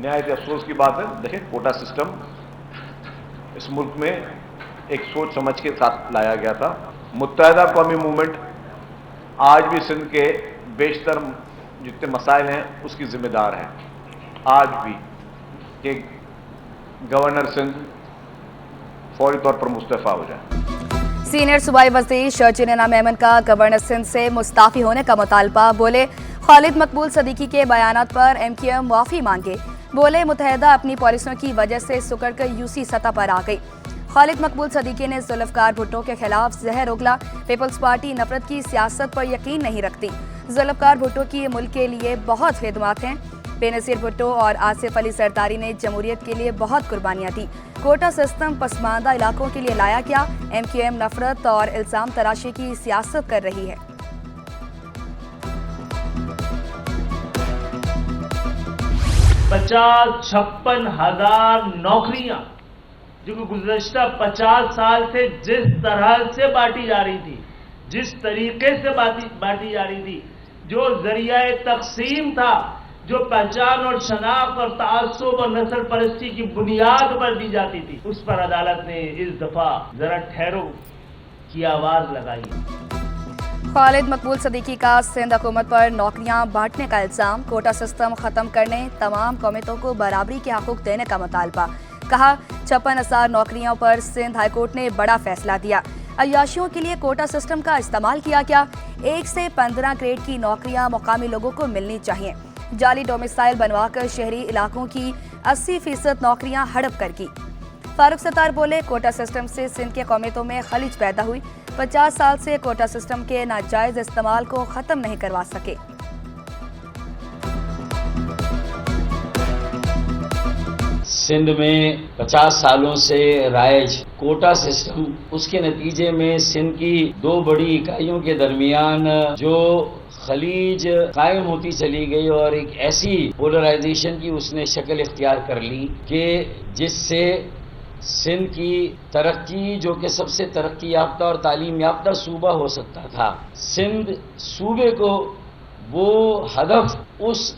नहायत अफसोस की बात है। देखिए, कोटा सिस्टम इस मुल्क में एक सोच समझ के साथ लाया गया था। मुत्तहदा कौमी मूवमेंट आज भी सिंध के बेशतर जितने मसाइल हैं उसकी जिम्मेदार है आज भी, कि गवर्नर सिंध फौरी तौर पर मुस्तफा हो जाए। सीनियर सूबाई वज़ीर शर्जीना मेमन का गवर्नर सिंध से मुस्ताफी होने का मुतालबा। बोले खालिद मकबूल सदीकी के बयानात पर MQM माफी मांगे। बोले मुत्तहदा अपनी पॉलिसियों की वजह से सुकड़ कर यूसी सतह पर आ गई। खालिद मकबूल सदीकी ने जुल्फकार भुट्टो के खिलाफ जहर उगला। पीपल्स पार्टी नफरत की सियासत पर यकीन नहीं रखती। जुल्फकार भुट्टो की मुल्क के लिए बहुत खिदमत हैं। बेनज़ीर भुट्टो और आसिफ अली सरदारी ने जमहूरियत के लिए बहुत कुर्बानियां दी। कोटा सिस्टम पसमानदा इलाकों के लिए लाया क्या? MQM नफरत और इल्जाम तराशी की सियासत कर रही है। 50-56 हजार नौकरियां जो कि गुज़श्ता 50 साल से जिस तरह से बांटी जा रही थी, जिस तरीके से बांटी जा रही थी, जो जरिया तकसीम था, जो पहचान और शनाख्त और तासुब और नस्ल परस्ती की बुनियाद पर दी जाती थी, उस पर अदालत ने इस दफा जरा ठहरो की आवाज लगाई है। खालिद मकबूल सदीकी का सिंध हुकूमत पर नौकरियां बांटने का इल्जाम। कोटा सिस्टम खत्म करने, तमाम कौमियतों को बराबरी के हकूक देने का मुतालबा। कहा 56,000 नौकरियों पर सिंध हाईकोर्ट ने बड़ा फैसला दिया। अय्याशियों के लिए कोटा सिस्टम का इस्तेमाल किया क्या? 1 से 15 ग्रेड की नौकरियां मुकामी लोगों को मिलनी चाहिए। जाली डोमिसाइल बनवाकर शहरी इलाकों की 80% नौकरियां हड़प कर की। फारूक सत्तार बोले कोटा सिस्टम से सिंध के कौमियतों में खलिज पैदा हुई। 50 साल से कोटा सिस्टम के नाजायज इस्तेमाल को खत्म नहीं करवा सके। सिंध में 50 सालों से राइज कोटा सिस्टम, उसके नतीजे में सिंध की 2 बड़ी इकाइयों के दरमियान जो खलीज कायम होती चली गई और एक ऐसी पोलराइजेशन की उसने शक्ल इख्तियार कर ली कि जिससे सिंध की तरक्की, जो कि सबसे तरक्की याफ्ता और तालीम याफ्ता सूबा हो सकता था, सिंध सूबे को वो हदफ, उस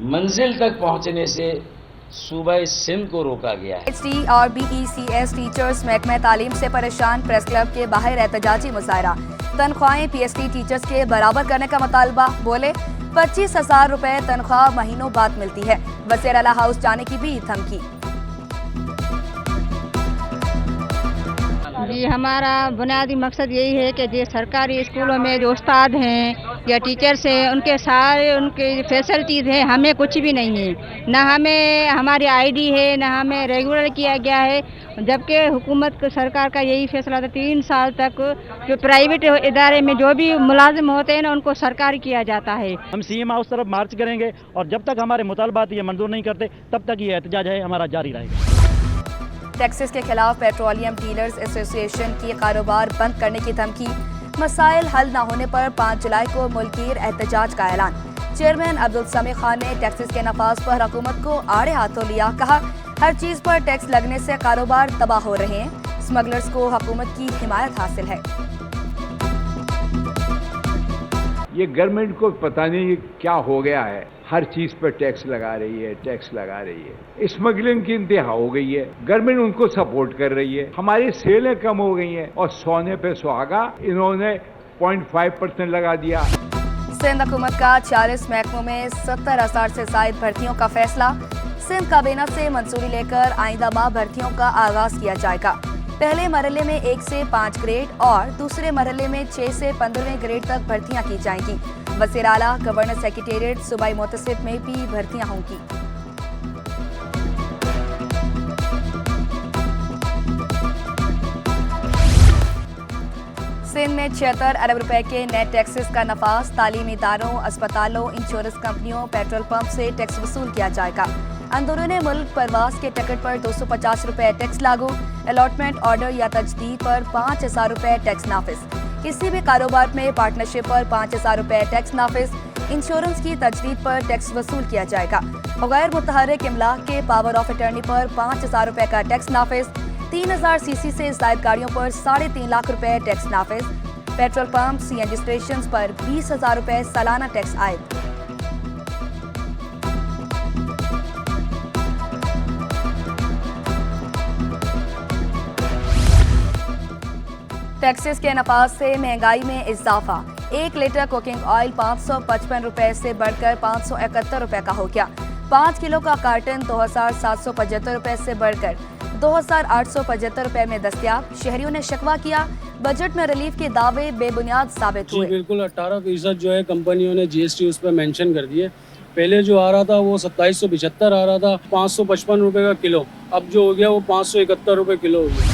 मंजिल तक पहुंचने से सूबा सिंध को रोका गया है। HD और BECS टीचर्स महकमे तालीम से परेशान। प्रेस क्लब के बाहर एहतजाजी मुजाहरा। तनख्वाहें PhD टीचर्स के बराबर करने का मुतालबा। बोले 25,000 रुपए तनख्वाह महीनों बाद मिलती है। वज़ीर आला हाउस जाने की भी धमकी। जी, हमारा बुनियादी मकसद यही है कि जो सरकारी स्कूलों में जो उस्ताद हैं या टीचर्स हैं, उनके सारे उनके फैसिलिटीज़ हैं, हमें कुछ भी नहीं है। ना हमें हमारी ID है, ना हमें रेगुलर किया गया है। जबकि हुकूमत सरकार का यही फैसला था 3 साल तक जो प्राइवेट इदारे में जो भी मुलाजिम होते हैं ना, उनको सरकारी किया जाता है। हम CM हाउस तरफ मार्च करेंगे और जब तक हमारे मुतालबात ये मंजूर नहीं करते तब तक ये एहतजाज है हमारा जारी रहेगा। टैक्सेस के खिलाफ पेट्रोलियम डीलर्स एसोसिएशन की कारोबार बंद करने की धमकी। मसाइल हल न होने पर 5 जुलाई को मुल्कीर एहतजाज का ऐलान। चेयरमैन अब्दुल समी खान ने टैक्सेस के नफाज पर हुकूमत को आड़े हाथों लिया। कहा हर चीज पर टैक्स लगने से कारोबार तबाह हो रहे हैं। स्मगलर्स को हुकूमत की हिमायत हासिल है। ये गवर्नमेंट को पता नहीं क्या हो गया है, हर चीज पर टैक्स लगा रही है, टैक्स लगा रही है। स्मगलिंग की इंतहा हो गई है, गवर्नमेंट उनको सपोर्ट कर रही है। हमारी सेलें कम हो गई हैं और सोने पे सुहागा इन्होंने 0.5% लगा दिया। सिंध हुकूमत का 40 महकमों में 70,000 से ज्यादा भर्तियों का फैसला। सिंध काबीना से मंजूरी लेकर आइंदा माह भर्तियों का आगाज किया जाएगा। पहले मरहले में 1 से 5 ग्रेड और दूसरे मरहले में 6 से 15वें ग्रेड तक भर्तियां की जाएंगी। वज़ीर आला, गवर्नर सेक्रेटेरिएट, सूबाई मुतसिब में भी भर्तियां होंगी। सिंध में 76 अरब रुपए के नेट टैक्सेस का नफाज। तालीमी इदारों, अस्पतालों, इंश्योरेंस कंपनियों, पेट्रोल पंप से टैक्स वसूल किया जाएगा। अंदरूनी मुल्क परवास के टिकट पर 250 रुपए टैक्स लागू। अलॉटमेंट ऑर्डर या तजदीद पर 5,000 रुपए टैक्स नाफिज। किसी भी कारोबार में पार्टनरशिप पर 5,000 रुपए टैक्स नाफिज। इंश्योरेंस की तजदीद पर टैक्स वसूल किया जाएगा। गैर मुतहर्रिक इमलाक के पावर ऑफ अटर्नी पर 5,000 रुपए का टैक्स नाफिज। 3,000 सीसी से ज़ायद गाड़ियों पर 3.5 लाख रुपए टैक्स नाफिज। पेट्रोल पंप, CNG स्टेशन पर 20,000 रुपए सालाना टैक्स आयद। टैक्सेस के नफाज से महंगाई में इजाफा। 1 लीटर कुकिंग ऑयल 555 रुपए से बढ़कर 571 रुपए का हो गया। 5 किलो का कार्टन 2775 रुपए से बढ़कर 2875 रुपए में दस्तयाब। शहरियों ने शिकवा किया, बजट में रिलीफ के दावे बेबुनियाद साबित हुए। बिल्कुल 18% जो है कंपनियों ने जीएसटी उस पर मेंशन कर दिए। पहले जो आ रहा था वो 2775 आ रहा था, 555 रुपए का किलो, अब जो हो गया वो 571 रुपए किलो हो गया।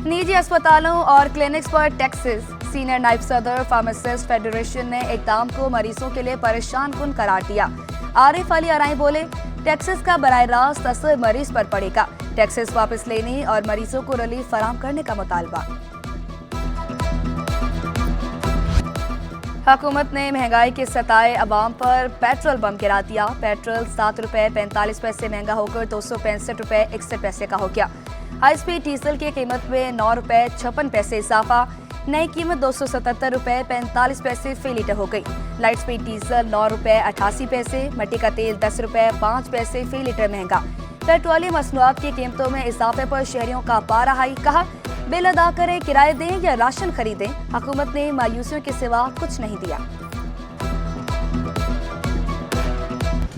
निजी अस्पतालों और क्लिनिक्स पर टैक्सेस। सीनियर नायब सदर फार्मासिस्ट फेडरेशन ने इक़दाम को मरीजों के लिए परेशान कुन करार दिया। आरिफ अली अराई बोले, टैक्सेस का बराह रास्त असर मरीज पर पड़ेगा। टैक्सेस वापस लेने और मरीजों को रिलीफ फराहम करने का मुतालबा। हुकूमत ने महंगाई के सताए अवाम पर पेट्रोल बम गिरा दिया। पेट्रोल 7 रुपए 45 पैसे महंगा होकर 265 रुपए 61 पैसे का हो गया। हाई स्पीड डीजल की कीमत में 9 रुपए 56 पैसे इजाफा। नई कीमत 277 रुपए 45 पैसे फी लीटर हो गई। लाइट स्पीड डीजल 9 रुपए 88 पैसे। मिट्टी का तेल 10 रुपए 5 पैसे फी लीटर महंगा। पेट्रोलियम मसनूआत की कीमतों में इजाफे पर शहरियों का पारा हाई। कहा, बिल अदा करें, किराए दें या राशन खरीदें, हुकूमत ने मायूसियों के सिवा कुछ नहीं दिया।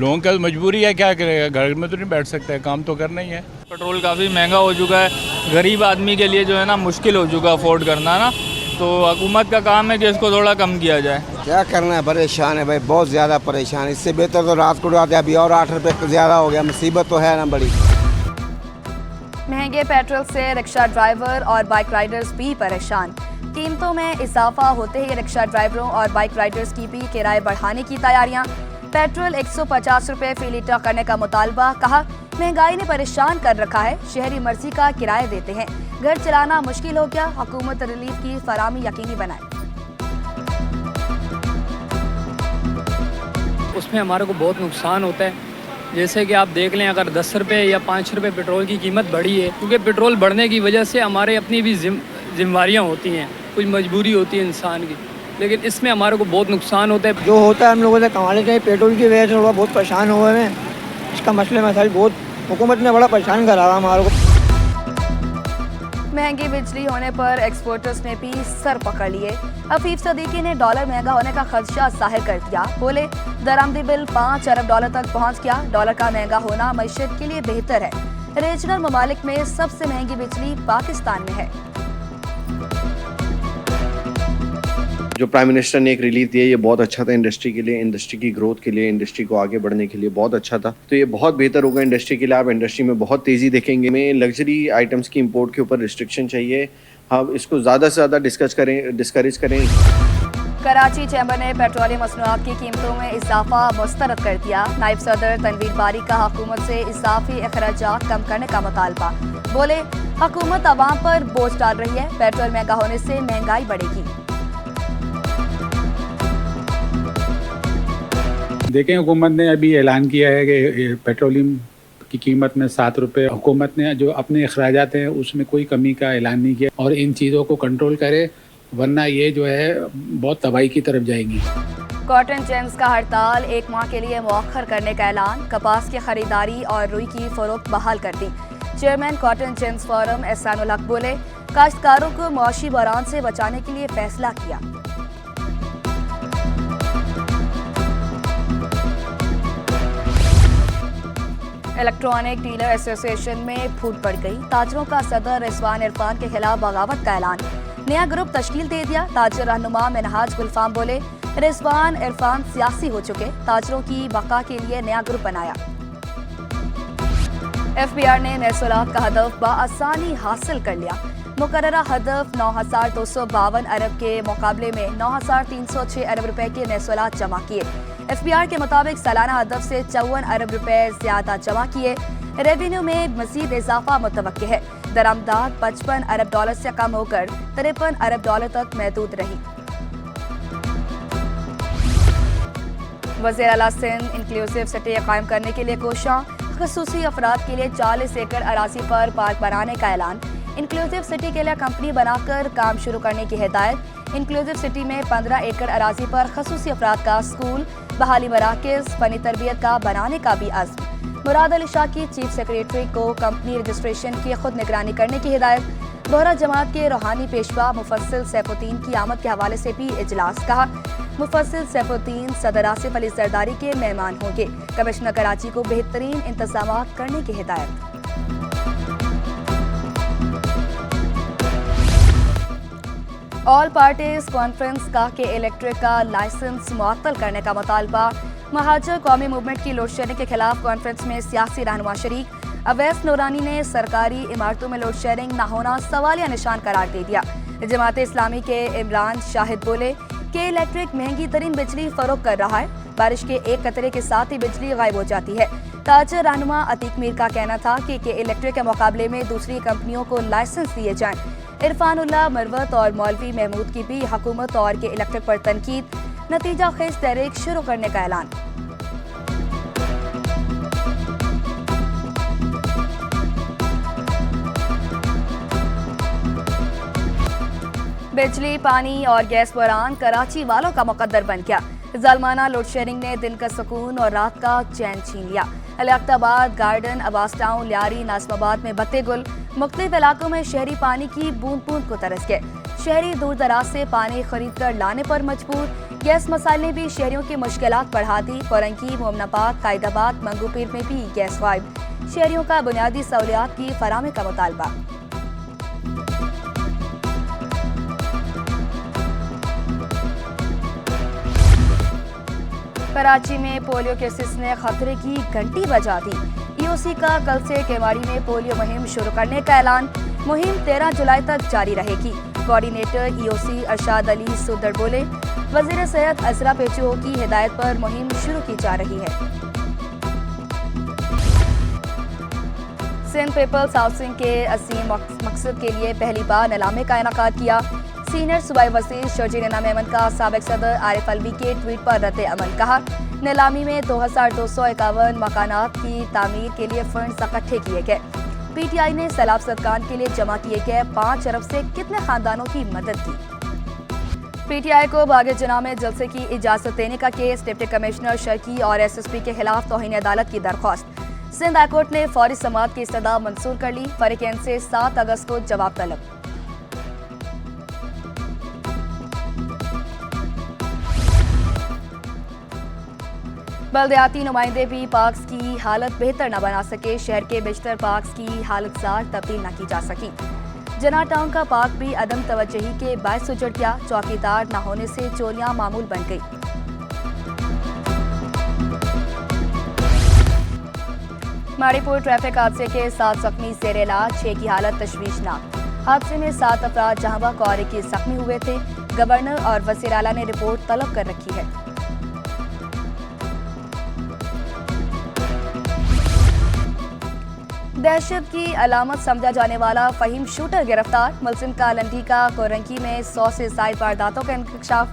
लोगों का मजबूरी है, क्या करेगा, घर में तो नहीं बैठ सकते, काम तो करना ही है। पेट्रोल काफ़ी महंगा हो चुका है, गरीब आदमी के लिए जो है ना मुश्किल हो चुका अफोर्ड करना ना, तो हुकूमत का काम है कि इसको थोड़ा कम किया जाए। क्या करना है, परेशान है भाई, बहुत ज़्यादा परेशान। इससे बेहतर तो रात को उड़ाते, अभी और 8 रुपये ज़्यादा हो गया, मुसीबत तो है ना बड़ी। महंगे पेट्रोल से रिक्शा ड्राइवर और बाइक राइडर्स भी परेशान। कीमतों में इजाफा होते ही रिक्शा ड्राइवरों और बाइक राइडर्स की भी किराए बढ़ाने की तैयारियां। पेट्रोल 150 रुपए फी लीटर करने का मुतालबा। कहा, महंगाई ने परेशान कर रखा है, शहरी मर्जी का किराया देते हैं, घर चलाना मुश्किल हो गया, हुकूमत रिलीफ की फराहमी यकीनी बनाए। उसमें हमारे को बहुत नुकसान होता है। जैसे कि आप देख लें, अगर 10 रुपये या 5 रुपये पेट्रोल की कीमत बढ़ी है, क्योंकि पेट्रोल बढ़ने की वजह से हमारे अपनी भी जिम्मेवारियाँ होती हैं, कुछ मजबूरी होती है इंसान की, लेकिन इसमें हमारे को बहुत नुकसान होता है। जो होता है हम लोगों से कमाने के पेट्रोल की वजह से थोड़ा बहुत परेशान हुए हैं। इसका मसले मसाइल बहुत हुकूमत ने बड़ा परेशान करा रहा हमारे को। महंगी बिजली होने पर एक्सपोर्टर्स ने भी सर पकड़ लिए। हफीफ सदीकी ने डॉलर महंगा होने का खदशा जाहिर कर दिया। बोले, दरामदी बिल 5 अरब डॉलर तक पहुंच गया। डॉलर का महंगा होना मईशत के लिए बेहतर है। रीजनल ममालिक में सबसे महंगी बिजली पाकिस्तान में है। जो प्राइम मिनिस्टर ने एक रिलीफ दिया, ये बहुत अच्छा था इंडस्ट्री के लिए, इंडस्ट्री की ग्रोथ के लिए, इंडस्ट्री को आगे बढ़ने के लिए बहुत अच्छा था। तो ये बहुत बेहतर होगा इंडस्ट्री के लिए। आप इंडस्ट्री में बहुत तेज़ी देखेंगे। में लग्जरी आइटम्स की इंपोर्ट के ऊपर रिस्ट्रिक्शन चाहिए, हम इसको ज़्यादा से ज़्यादा डिस्करेज करें। कराची चैम्बर ने पेट्रोलियम मसनूआत की कीमतों में इजाफा मुस्तरद कर दिया। नायब सदर तनवीर बारी का हुकूमत से इजाफी अखराजात कम करने का मुतालबा। बोले, हुकूमत अवाम पर बोझ डाल रही है, पेट्रोल महंगा होने से महंगाई बढ़ेगी। देखें, हुकूमत ने अभी ऐलान किया है कि पेट्रोलियम की कीमत में 7 रुपये, हुकूमत ने जो अपने अखराजात हैं उसमें कोई कमी का ऐलान नहीं किया और इन चीज़ों को कंट्रोल करे, वरना ये जो है बहुत तबाही की तरफ जाएंगी। कॉटन जेम्स का हड़ताल 1 माह के लिए मौखर करने का ऐलान। कपास की खरीदारी और रुई की फरोख्त बहाल कर दी। Chairman cotton gems forum Ehsanul Haq बोले, काश्तकारों को मौशी बहरान से बचाने के लिए फैसला किया। इलेक्ट्रॉनिक डीलर एसोसिएशन में फूट पड़ गई। ताजरों का सदर रिजवान इरफान के खिलाफ बगावत का ऐलान। नया ग्रुप तश्कील दे दिया। ताजर रहनुमा मिनहाज गुलफाम बोले, रिजवान इरफान सियासी हो चुके, ताजरों की बका के लिए नया ग्रुप बनाया। FBR ने नेसोलात का हदफ बआसानी हासिल कर लिया। मुकर्ररा हदफ 9,252 अरब के मुकाबले में 9,306 अरब रुपए के नेसोलात जमा किए। FBR के मुताबिक सालाना हदफ से 54 अरब रुपए ज्यादा जमा किए। रेवेन्यू में मजीद इजाफा मुतवक्के है। दरामदाद 55 अरब डॉलर से कम होकर 53 अरब डॉलर तक महदूद रही। वज़ीर आला सिंध इंक्लूसिव सिटी कायम करने के लिए कोशिश। खसूसी अफराद के लिए 40 एकड़ अराजी पर पार्क बनाने का ऐलान। इंक्लूसिव सिटी के लिए कंपनी बनाकर काम शुरू करने की हिदायत। इंक्लूसिव सिटी में 15 एकड़ अराजी पर खसूसी अफराद का स्कूल, बहाली मराकज़, फनी तरबियत का बनाने का भी अज़्म। मुराद अली शाह की चीफ सेक्रेटरी को कंपनी रजिस्ट्रेशन की खुद निगरानी करने की हिदायत। बोहरा जमात के रूहानी पेशवा मुफस्सिल सैफुद्दीन की आमद के हवाले से भी इजलास। कहा, मुफस्सिल सैफुद्दीन सदर आसिफ अली जरदारी के मेहमान होंगे। कमिश्नर कराची को बेहतरीन इंतजाम करने की हिदायत। ऑल पार्टीज कॉन्फ्रेंस का के इलेक्ट्रिक का लाइसेंस मुअत्तल करने का मुतालबा। महाजर कौमी मूवमेंट की लोड शेडिंग के खिलाफ कॉन्फ्रेंस में सियासी रहनुमा शरीक। अवैस नूरानी ने सरकारी इमारतों में लोड शेडिंग न होना सवालिया निशान करार दे दिया। जमात इस्लामी के इमरान शाहिद बोले कि इलेक्ट्रिक महंगी तरीन बिजली फरोख्त कर रहा है। बारिश के एक कतरे के साथ ही बिजली गायब हो जाती है। ताजर रहनुमा अतीक मीर का कहना था कि इलेक्ट्रिक के मुकाबले में दूसरी कंपनियों को लाइसेंस दिए जाएं। इरफानुल्लाह मरवत और मौलवी महमूद की भी हुकूमत और के इलेक्ट्रिक पर तनकीद। नतीजा खेज तहरीक शुरू करने का ऐलान। बिजली, पानी और गैस बहरान कराची वालों का मुकद्दर बन गया। जालमाना लोड शेडिंग ने दिन का सुकून और रात का चैन छीन लिया। अलियाबाद, गार्डन, अब्बास टाउन, लियारी, नाज़िमाबाद में बत्ते गुल। मुख्तलिफ इलाकों में शहरी पानी की बूंद बूंद को तरस गए। शहरी दूर दराज से पानी खरीद कर लाने पर मजबूर। गैस मसाइल ने भी शहरियों की मुश्किलात बढ़ा दी। कोरंगी, मोमनाबाद, कायदाबाद, मंगूपीर में भी गैस गायब। शहरियों का बुनियादी सहूलियात की फराहमी का मुतालबा। कराची में पोलियो केसेस ने खतरे की घंटी बजा दी। ईओसी का कल से केवाड़ी में पोलियो मुहिम शुरू करने का ऐलान। मुहिम 13 जुलाई तक जारी रहेगी। कोऑर्डिनेटर ईओसी अरशाद अली सुदर बोले, वजीर सेहत असरा पेचो की हिदायत पर मुहिम शुरू की जा रही है। सिंध पीपल्स हाउसिंग के असीम मकसद के लिए पहली बार नीलामी का इनेकाद किया। सीनियर सूबाई वज़ीर शर्जील इनाम मेमन का साबिक सदर आरिफ अलवी के ट्वीट पर रद्द अमल। कहा, नीलामी में 2251 मकानात की तामीर के लिए फंड्स इकट्ठे किए गए। पीटीआई ने सैलाब सदकान के लिए जमा किए गए 5 अरब से कितने खानदानों की मदद की। पीटीआई को बागे जना में जलसे की इजाजत देने का केस। डिप्टी कमिश्नर शर्की और एसएसपी के खिलाफ तौहीन अदालत की दरख्वास्त। सिंध हाईकोर्ट ने फौरी समाअत की इस्तदा मंजूर कर ली। फरीकैन से 7 अगस्त को जवाब तलब। बल्दियाती नुमाइंदे भी पार्क्स की हालत बेहतर न बना सके। शहर के बेशतर पार्क्स की हालत जार तब्दील न की जा सकी। जना टाउन का पार्क भी अदम तवज्जोही के बायस उजड़ गया। चौकीदार न होने से चोरियां मामूल बन गई। माड़ीपुर ट्रैफिक हादसे के 7 जख्मी जेर इलाज, 6 की हालत तशवीशनाक। हादसे में 7 अफराद जहां और 21 जख्मी हुए थे। गवर्नर और वज़ीर आला ने रिपोर्ट तलब कर रखी है। दहशत की अलामत समझा जाने वाला फहीम शूटर गिरफ्तार। मुलजिम का लंडी का कोरंगी में 100 से ज़ायद वारदातों का इंकशाफ।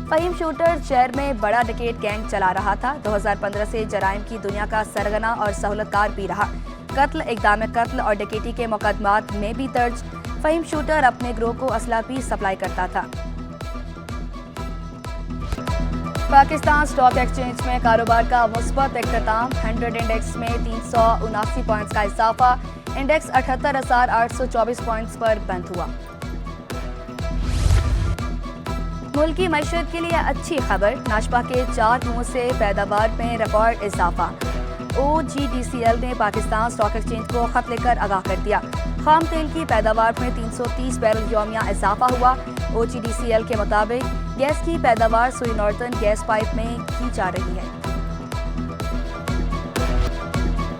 फहीम शूटर शहर में बड़ा डकैत गैंग चला रहा था। 2015 से जराइम की दुनिया का सरगना और सहूलतकार भी रहा। कत्ल, इक़दाम कत्ल और डकैती के मुकदमात में भी दर्ज। फहीम शूटर अपने ग्रोह को असला भी सप्लाई करता था। पाकिस्तान स्टॉक एक्सचेंज में कारोबार का मुस्बत इख्तिताम। 100 इंडेक्स में 379 पॉइंट्स का इजाफा। इंडेक्स 78,824 पॉइंट्स पर बंद हुआ। मुल्क की मईशत के लिए अच्छी खबर। नाशपा के 4 कुओं से पैदावार में रिकॉर्ड इजाफा। OGDCL ने पाकिस्तान स्टॉक एक्सचेंज को खत लेकर आगाह कर दिया। खाम तेल की पैदावार में 330 बैरल यौमिया इजाफा हुआ। OGDCL के मुताबिक गैस की पैदावार सुई नॉर्दर्न गैस पाइप में की जा रही है।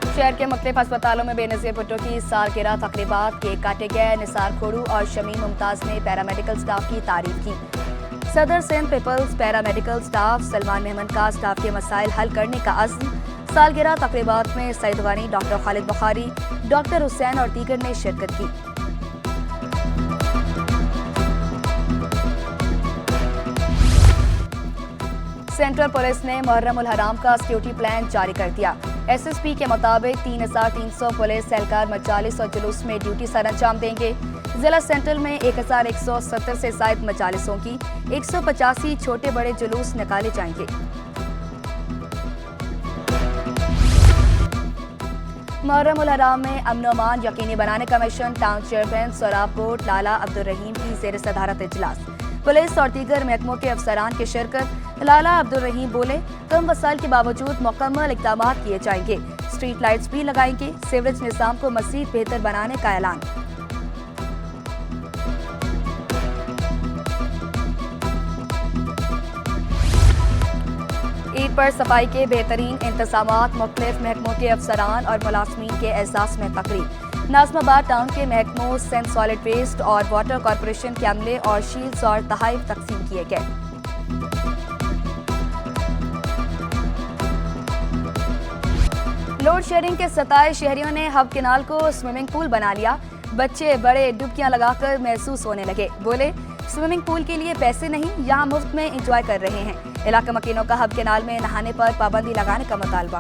शहर के मुख्तलिफ अस्पतालों में बेनज़ीर भुट्टो की सालगिरह तकरीबात, केक काटे गए। निसार खोड़ू और शमीम मुमताज ने पैरामेडिकल स्टाफ की तारीफ की। सदर Sindh peoples paramedical staff Salman Memon का स्टाफ के मसाइल हल करने का अज़्म। सालगिरह तकरीबात में सईद गनी, डॉक्टर खालिद बुखारी, डॉक्टर हुसैन और दीगर ने शिरकत की। सेंट्रल पुलिस ने मुहर्रम उल हराम का सिक्योरिटी प्लान जारी कर दिया। एसएसपी के मुताबिक 3300 पुलिस एहलकार मजालिस और जुलूस में ड्यूटी सर अंजाम देंगे। जिला सेंट्रल में 1170 से ज़ायद मजालिसों की 185 छोटे बड़े जुलूस निकाले जाएंगे। मुहर्रम उल हराम में अमन अमान यकीनी बनाने का मिशन टाउन चेयरमैन सोराबकोट लाला अब्दुल रहीम की ज़ेर सदारत इजलास। पुलिस और दीगर महकमों के अफसरान की शिरकत। लाला अब्दुल रहीम बोले, कम वसाइल के बावजूद मुकम्मल इक़दाम किए जाएंगे, स्ट्रीट लाइट्स भी लगाएंगे, सीवरेज निज़ाम को मज़ीद बेहतर बनाने का ऐलान। ईद पर सफाई के बेहतरीन इंतजामात, मुख्तलिफ महकमों के अफसरान और मुलाजमीन के एहसास में तकरीब। नाज़िमाबाद टाउन के महकमों सेंट सॉलिड वेस्ट और वाटर कॉरपोरेशन के अमले और शील्ड्स और तहाइफ तकसीम किए गए। लोड शेडिंग के सताए शहरियों ने हब केनाल को स्विमिंग पूल बना लिया। बच्चे बड़े डुबकियां लगाकर महसूस होने लगे। बोले, स्विमिंग पूल के लिए पैसे नहीं, यहाँ मुफ्त में एंजॉय कर रहे हैं। इलाका मकीनों का हब केनाल में नहाने पर पाबंदी लगाने का मुतालबा।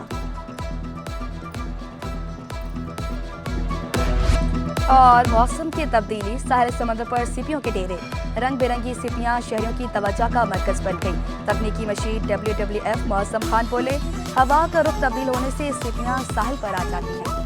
और मौसम की तब्दीली, साहिल समंदर पर सीपियों के डेरे, रंग बिरंगी सीपियां शहरियों की तवज्जो का मरकज बन गई। तकनीकी मशीन WWF मौसम खान बोले, हवा का रुख तब्दील होने से सीपियां साहिल पर आ जाती हैं।